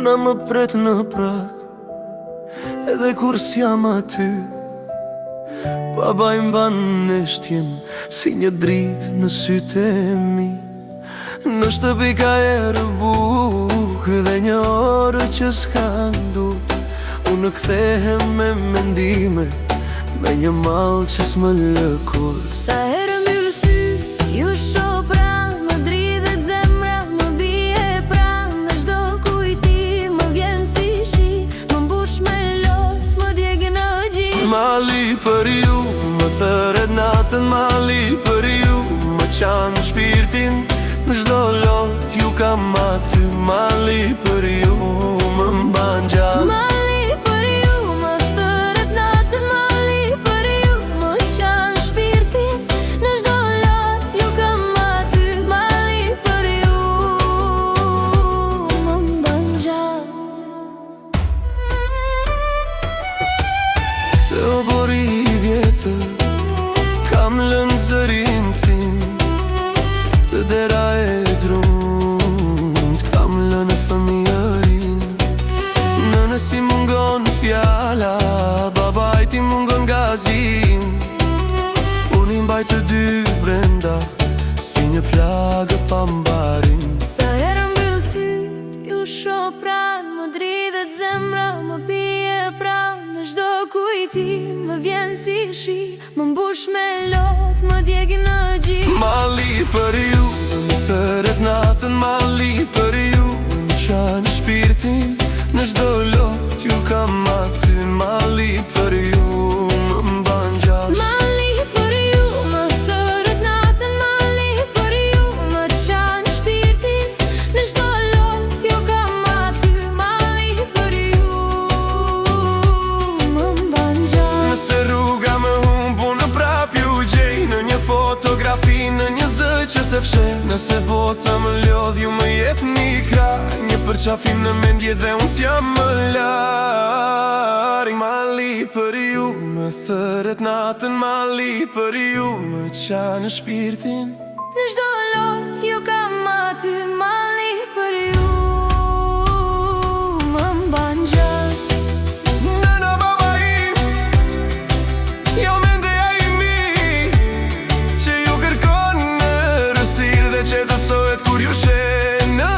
Puna më pret në prag, edhe kur s'jam aty. Baba i mban në shtjen si një dritë në sytë e mi. Në shtëpi ka erë bukë dhe një orë që s'ka nduk. Unë kthehem me mendime, me një mall që s'më lëkur. Sa herë mbyll sy, ju shoh pranë, më dridhet zemra, më bie pranë. Në çdo kujtim më vjen si shi, më mbush me lot, më djeg në gjin. Mali për ju, më thëret natën, mali për ju, më qanë shpirtin. Në çdo lot ju kam aty, mali për ju, më mban gjallë. Mali për ju, më thëret natën, mali për ju, më qanë shpirtin. Në çdo lot ju kam aty, mali për ju, më mban gjallë. Të obori i vjetër, kam lënë zërin tim. Të dera e drunt, kam lënë fëmijërin. Nënë si mungon fjala, babaj ti mungon gazim. Unë i mbaj të dy brenda, si një plagë pa mbarim. Sa herë mbyll syt, ju shoh pranë, më dridhet zemra, më bie pranë. Në çdo kujtim më vjen si shi, më mbush me lot, më djeg në gjin. Mali për ju, më thëret natën, mali për ju, më qanë shpirtin. Në çdo lot ju kam aty, mali për ju, më mban gjallë. Mali për ju, më thëret natën, mali për ju, më qanë shpirtin. Në çdo lot ju kam aty, mali për ju, më mban gjallë. Nëse rruga më humbu në prap ju gjej, në një fotografi, në një zë që se fshe. Nëse bota më lodh ju më jep një krah, një përqafim në mendje dhe unë s'jam më larg. Mali për ju, më thëret natën, mali për ju, më qanë shpirtin. Në çdo lot ju kam aty, mali për ju, më mban gjallë. Nëna baba im, jo mendeja imi, që ju kërkon në rësirë dhe që dësohet kur ju shenë në